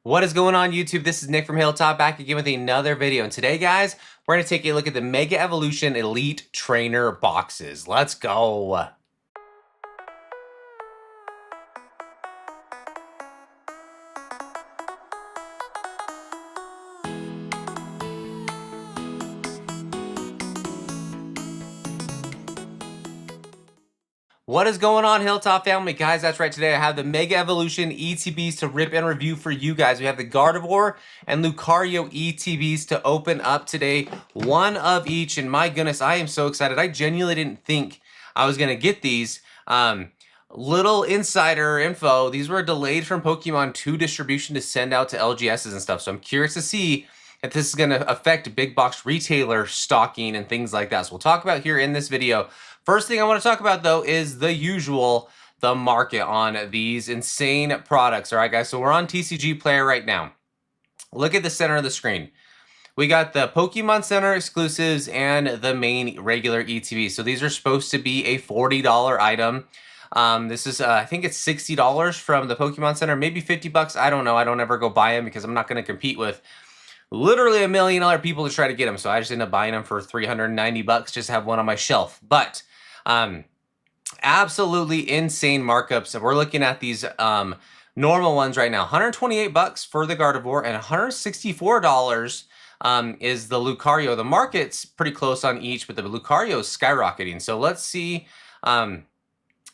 What is going on, YouTube? This is Nick from Hilltop back again with another video. And today, guys, we're going to take a look at the Mega Evolution Elite Trainer boxes. Let's go. What is going on, Hilltop family? Guys, that's right. Today I have the Mega Evolution ETBs to rip and review for you guys. We have the Gardevoir and Lucario ETBs to open up today. One of each, and my goodness, I am so excited. I genuinely didn't think I was going to get these. Little insider info, these were delayed from Pokemon 2 distribution to send out to LGSs and stuff. So I'm curious to see if this is going to affect big box retailer stocking and things like that. So we'll talk about here in this video. First thing I want to talk about, though, is the market on these insane products. All right, guys, so we're on TCG Player right now. Look at the center of the screen. We got the Pokemon Center exclusives and the main regular ETB. So these are supposed to be a $40 item. This is, I think it's $60 from the Pokemon Center, maybe 50 bucks. I don't know. I don't ever go buy them because I'm not going to compete with literally a million other people to try to get them. So I just end up buying them for 390 bucks, just to have one on my shelf. But absolutely insane markups. We're looking at these normal ones right now. 128 bucks for the Gardevoir and $164 is the Lucario. The market's pretty close on each, but the Lucario is skyrocketing. So let's see and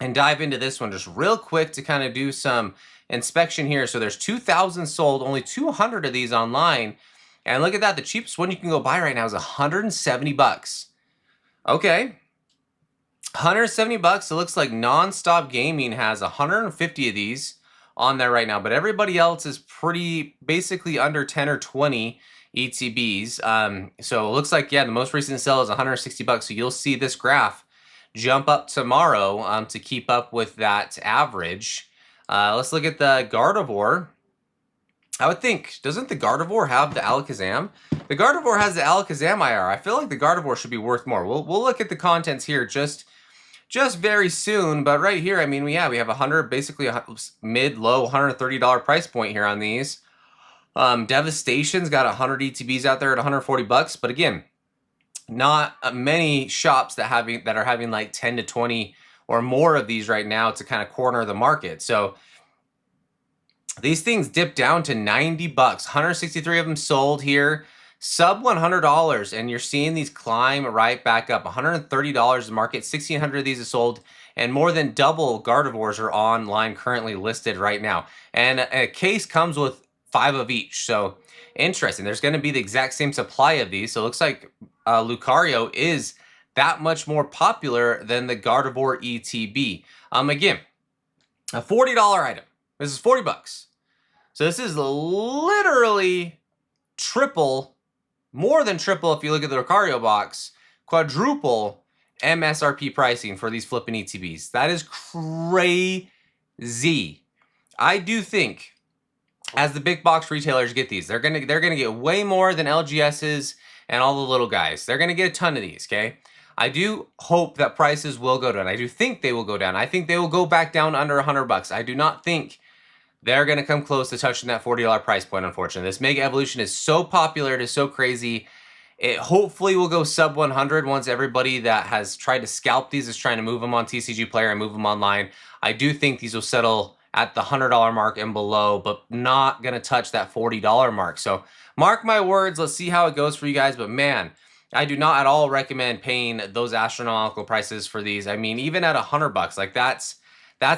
dive into this one just real quick to kind of do some inspection here. So there's 2,000 sold, only 200 of these online. And look at that, the cheapest one you can go buy right now is 170 bucks. Okay. 170 bucks. It looks like Nonstop Gaming has 150 of these on there right now, but everybody else is basically under 10 or 20 ETBs. So it looks like, yeah, the most recent sale is 160 bucks. So you'll see this graph jump up tomorrow to keep up with that average. Let's look at the Gardevoir. I would think, doesn't the Gardevoir have the Alakazam? The Gardevoir has the Alakazam IR. I feel like the Gardevoir should be worth more. We'll look at the contents here just very soon, but right here, I mean, we have 100, basically a mid-low $130 price point here on these. Devastation's got 100 ETBs out there at 140 bucks, but again, not many shops that are having like 10 to 20 or more of these right now to kind of corner the market. So these things dip down to 90 bucks. 163 of them sold here. Sub $100, and you're seeing these climb right back up. $130 the market, 1,600 of these are sold, and more than double Gardevoirs are online currently listed right now. And a case comes with 5 of each, so interesting. There's going to be the exact same supply of these, so it looks like Lucario is that much more popular than the Gardevoir ETB. Again, a $40 item. This is 40 bucks. So this is literally triple, more than triple if you look at the Lucario box, quadruple MSRP pricing for these flipping ETBs. That is crazy. I do think as the big box retailers get these, they're gonna get way more than LGS's and all the little guys. They're gonna get a ton of these, okay? I do hope that prices will go down. I do think they will go down. I think they will go back down under 100 bucks. I do not think they're going to come close to touching that $40 price point, unfortunately. This Mega Evolution is so popular. It is so crazy. It hopefully will go sub 100 once everybody that has tried to scalp these is trying to move them on TCG Player and move them online. I do think these will settle at the $100 mark and below, but not going to touch that $40 mark. So mark my words. Let's see how it goes for you guys. But man, I do not at all recommend paying those astronomical prices for these. I mean, even at 100 bucks, like that's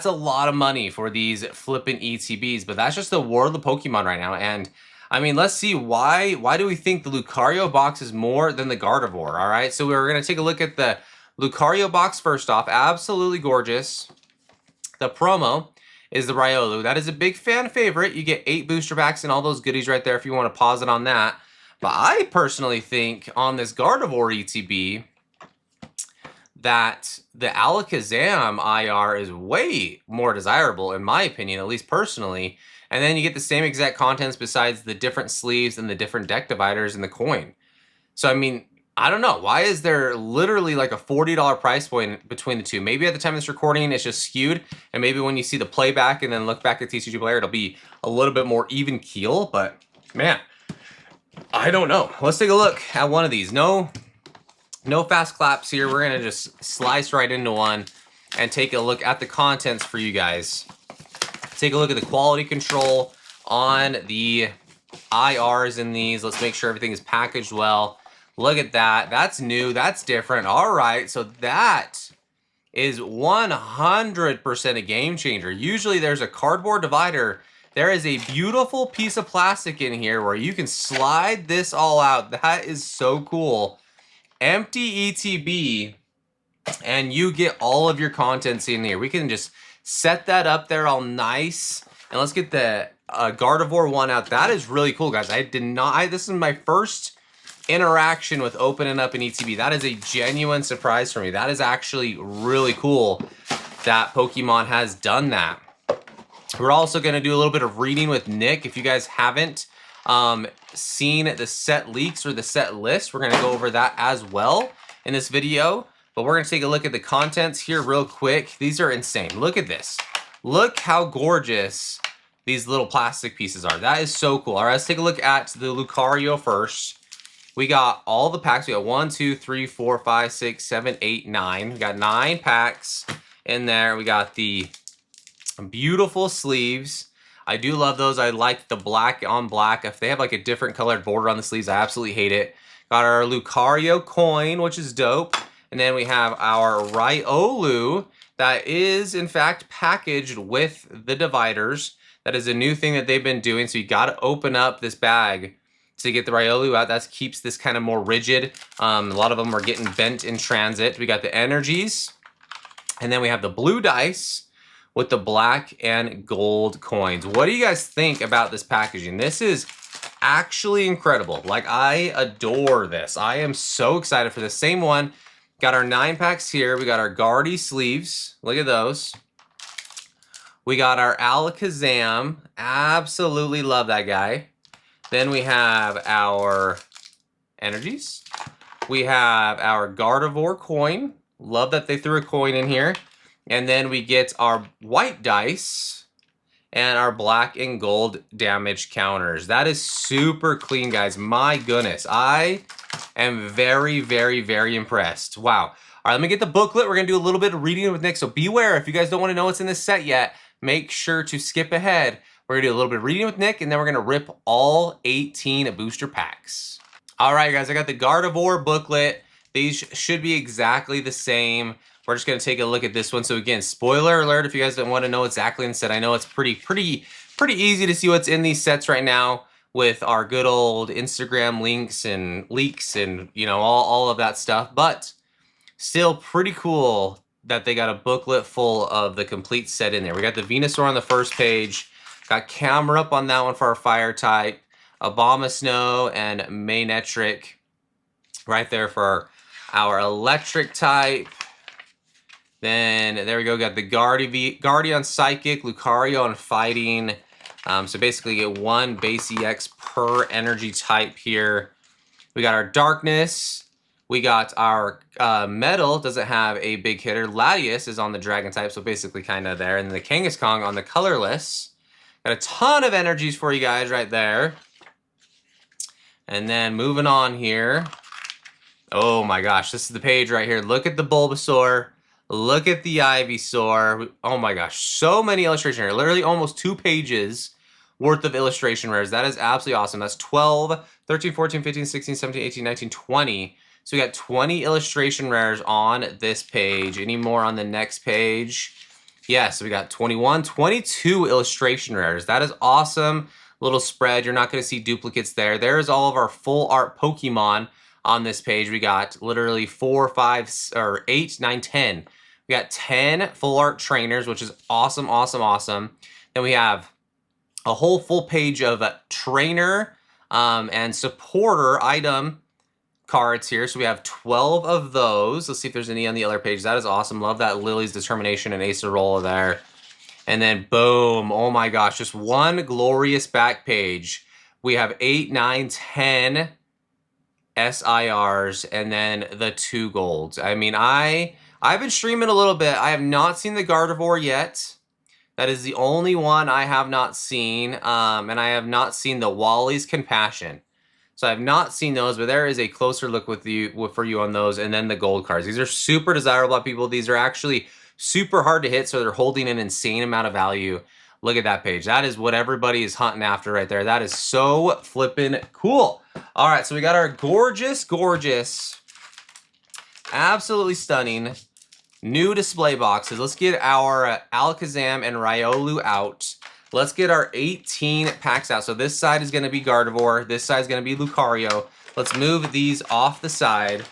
a lot of money for these flipping ETBs, but that's just the war of the Pokemon right now. And I mean, let's see why do we think the Lucario box is more than the Gardevoir? All right, so we're going to take a look at the Lucario box first off. Absolutely gorgeous. The promo is the Riolu. That is a big fan favorite. You get 8 booster packs and all those goodies right there if you want to pause it on that. But I personally think on this Gardevoir ETB, that the Alakazam IR is way more desirable, in my opinion, at least personally. And then you get the same exact contents besides the different sleeves and the different deck dividers in the coin. So, I mean, I don't know. Why is there literally like a $40 price point between the two? Maybe at the time of this recording, it's just skewed. And maybe when you see the playback and then look back at TCG Player, it'll be a little bit more even keel. But man, I don't know. Let's take a look at one of these. No fast claps here. We're going to just slice right into one and take a look at the contents for you guys. Take a look at the quality control on the IRs in these. Let's make sure everything is packaged well. Look at that. That's new. That's different. All right. So that is 100% a game changer. Usually there's a cardboard divider. There is a beautiful piece of plastic in here where you can slide this all out. That is so cool. Empty ETB, and you get all of your contents in here. We can just set that up there all nice. And let's get the Gardevoir one out. That is really cool, guys. This is my first interaction with opening up an ETB. That is a genuine surprise for me. That is actually really cool that Pokemon has done that. We're also going to do a little bit of reading with Nick. If you guys haven't seen the set leaks or the set list, we're going to go over that as well in this video. But we're going to take a look at the contents here real quick. These are insane. Look at this. Look how gorgeous these little plastic pieces are. That is so cool. All right, let's take a look at the Lucario first. We got all the packs. We got 1, 2, 3, 4, 5, 6, 7, 8, 9. We got 9 packs in there. We got the beautiful sleeves. I do love those. I like the black on black. If they have like a different colored border on the sleeves, I absolutely hate it. Got our Lucario coin, which is dope. And then we have our Riolu that is in fact packaged with the dividers. That is a new thing that they've been doing. So you got to open up this bag to get the Riolu out. That keeps this kind of more rigid. A lot of them are getting bent in transit. We got the energies. And then we have the blue dice with the black and gold coins. What do you guys think about this packaging? This is actually incredible. Like, I adore this. I am so excited for this. Same one. Got our 9 packs here. We got our Guardy sleeves. Look at those. We got our Alakazam. Absolutely love that guy. Then we have our energies. We have our Gardevoir coin. Love that they threw a coin in here. And then we get our white dice and our black and gold damage counters. That is super clean, guys. My goodness. I am very, very, very impressed. Wow. All right, let me get the booklet. We're going to do a little bit of reading with Nick. So beware, if you guys don't want to know what's in this set yet, make sure to skip ahead. We're going to do a little bit of reading with Nick, and then we're going to rip all 18 booster packs. All right, guys, I got the Gardevoir booklet. These should be exactly the same. We're just going to take a look at this one. So again, spoiler alert if you guys don't want to know exactly in the set. I know it's pretty easy to see what's in these sets right now with our good old Instagram links and leaks and, you know, all of that stuff. But still pretty cool that they got a booklet full of the complete set in there. We got the Venusaur on the first page. Got Camera up on that one for our fire type. Abomasnow and Manectric right there for our electric type. Then there we go, got the Guardian Psychic, Lucario on Fighting. So basically get 1 base EX per energy type here. We got our Darkness. We got our Metal, doesn't have a big hitter. Latias is on the Dragon type, so basically kind of there. And then the Kangaskong on the colorless. Got a ton of energies for you guys right there. And then moving on here. Oh my gosh, this is the page right here. Look at the Bulbasaur. Look at the Ivysaur. Oh my gosh, so many illustrations here. Literally almost 2 pages worth of illustration rares. That is absolutely awesome. That's 12, 13, 14, 15, 16, 17, 18, 19, 20. So we got 20 illustration rares on this page. Any more on the next page? Yeah, so we got 21, 22 illustration rares. That is awesome. Little spread. You're not going to see duplicates there. There's all of our full art Pokemon on this page. We got literally 4, 5, or 8, 9, 10. We got 10 full art trainers, which is awesome, awesome, awesome. Then we have a whole full page of trainer and supporter item cards here. So we have 12 of those. Let's see if there's any on the other page. That is awesome. Love that Lily's Determination and Acerola there. And then boom, oh my gosh, just one glorious back page. We have 8, 9, 10 SIRs, and then the 2 golds. I mean, I've been streaming a little bit. I have not seen the Gardevoir yet. That is the only one I have not seen. And I have not seen the Wally's Compassion. So I have not seen those, but there is a closer look for you on those, and then the gold cards. These are super desirable, people. These are actually super hard to hit, so they're holding an insane amount of value. Look at that page. That is what everybody is hunting after right there. That is so flippin' cool. All right, so we got our gorgeous, gorgeous, absolutely stunning new display boxes. Let's get our Alakazam and Riolu out. Let's get our 18 packs out. So this side is going to be Gardevoir. This side is going to be Lucario. Let's move these off the side.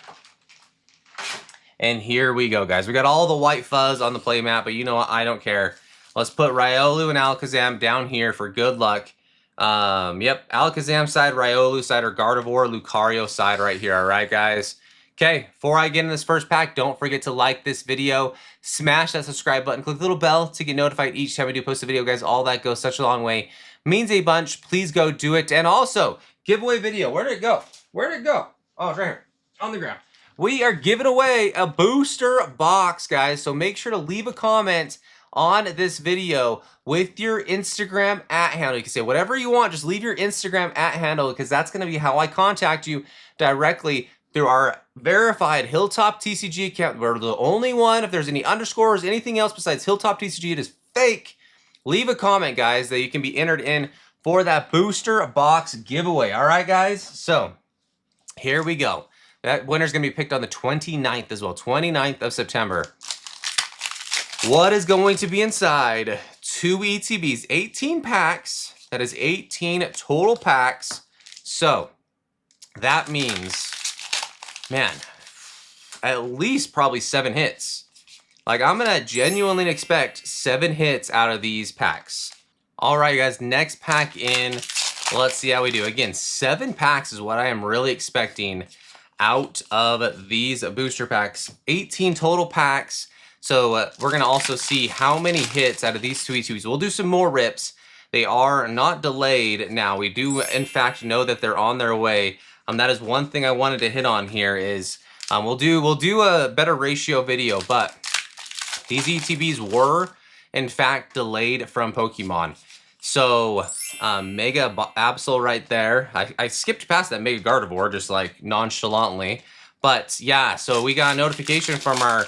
And here we go, guys. We got all the white fuzz on the playmat, but you know what? I don't care. Let's put Riolu and Alakazam down here for good luck. Yep, Alakazam side, Riolu side, or Gardevoir, Lucario side right here. All right, guys. Okay, before I get in this first pack, don't forget to like this video, smash that subscribe button, click the little bell to get notified each time I do post a video, guys. All that goes such a long way. Means a bunch. Please go do it. And also, giveaway video. Where did it go? Where did it go? Oh, it's right here. On the ground. We are giving away a booster box, guys. So make sure to leave a comment on this video with your Instagram @handle. You can say whatever you want. Just leave your Instagram @handle, because that's going to be how I contact you directly through our verified Hilltoptcg account. We're the only one. If there's any underscores, anything else besides Hilltoptcg, it is fake. Leave a comment, guys, that you can be entered in for that booster box giveaway. All right, guys? So here we go. That winner's going to be picked on the 29th as well, 29th of September. What is going to be inside? 2 ETBs, 18 packs. That is 18 total packs. So that means, man, at least probably 7 hits. Like, I'm going to genuinely expect 7 hits out of these packs. All right, guys, next pack in. Let's see how we do. Again, 7 packs is what I am really expecting out of these booster packs. 18 total packs. So we're going to also see how many hits out of these 2 ETBs. We'll do some more rips. They are not delayed now. We do, in fact, know that they're on their way. That is one thing I wanted to hit on here is we'll do a better ratio video, but these ETBs were, in fact, delayed from Pokemon. So Mega Absol right there. I skipped past that Mega Gardevoir just like nonchalantly. But yeah, so we got a notification from our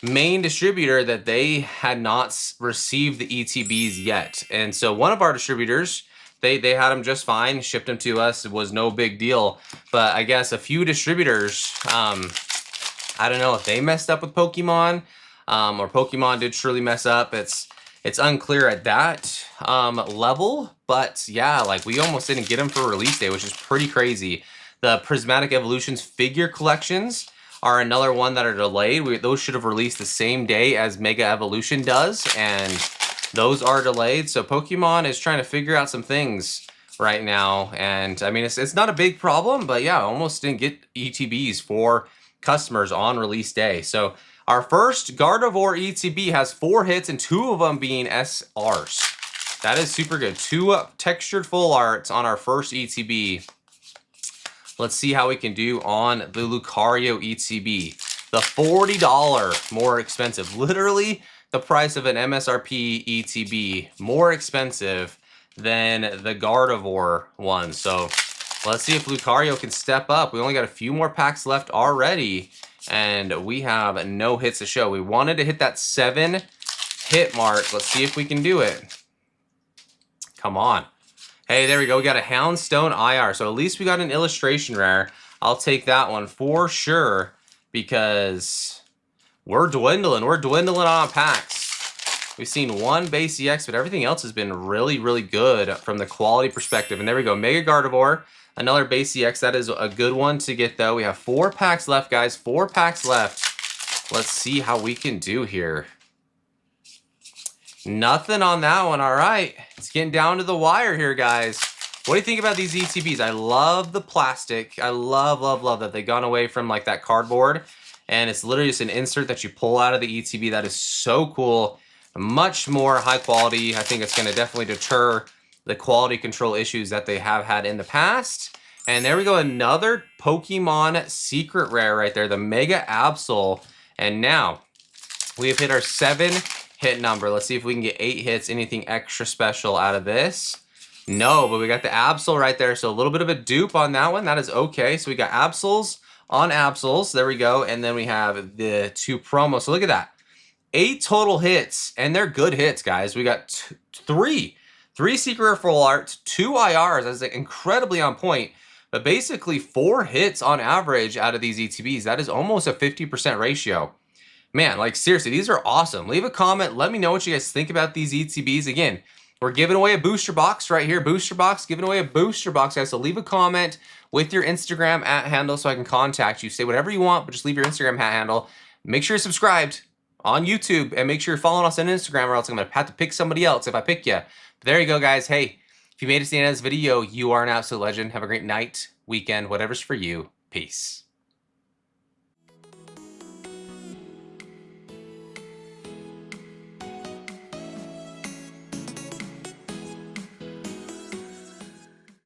main distributor that they had not received the ETBs yet. And so one of our distributors, they had them just fine, shipped them to us. It was no big deal. But I guess a few distributors, I don't know if they messed up with Pokemon or Pokemon did truly mess up. It's unclear at that level, but yeah, like we almost didn't get them for release day, which is pretty crazy. The Prismatic Evolutions figure collections are another one that are delayed. Those should have released the same day as Mega Evolution does, and those are delayed. So Pokemon is trying to figure out some things right now, and I mean, it's not a big problem, but yeah, almost didn't get ETBs for customers on release day. So our first Gardevoir ETB has 4 hits, and 2 of them being SRs. That is super good. 2 textured full arts on our first ETB. Let's see how we can do on the Lucario ETB. The $40 more expensive. Literally the price of an MSRP ETB. More expensive than the Gardevoir one. So let's see if Lucario can step up. We only got a few more packs left already, and we have no hits to show. We wanted to hit that 7 hit mark. Let's see if we can do it. Come on. Hey, there we go. We got a Houndstone IR. So at least we got an illustration rare. I'll take that one for sure, because we're dwindling. We're dwindling on packs. We've seen 1 base EX, but everything else has been really, really good from the quality perspective. And there we go. Mega Gardevoir, another base EX. That is a good one to get, though. We have 4 packs left, guys. 4 packs left. Let's see how we can do here. Nothing on that one. All right. It's getting down to the wire here, guys. What do you think about these ETBs? I love the plastic. I love, love, love that they've gone away from like that cardboard. And it's literally just an insert that you pull out of the ETB. That is so cool. Much more high quality. I think it's going to definitely deter the quality control issues that they have had in the past. And there we go, another Pokemon secret rare right there, the Mega Absol. And now we have hit our 7 hit number. Let's see if we can get 8 hits, anything extra special out of this. No, but we got the Absol right there, so a little bit of a dupe on that one. That is okay. So we got Absols on Absols. There we go. And then we have the 2 promos. So look at that. 8 total hits, and they're good hits, guys. We got 3 secret rare full art, 2 IRs. That's incredibly on point. But basically 4 hits on average out of these ETBs. That is almost a 50% ratio. Man, like seriously, these are awesome. Leave a comment. Let me know what you guys think about these ETBs. Again, we're giving away a booster box right here. Booster box, giving away a booster box, guys. So leave a comment with your Instagram @handle so I can contact you. Say whatever you want, but just leave your Instagram @handle. Make sure you're subscribed on YouTube and make sure you're following us on Instagram, or else I'm going to have to pick somebody else if I pick you. But there you go, guys. Hey, if you made it to the end of this video, you are an absolute legend. Have a great night, weekend, whatever's for you. Peace.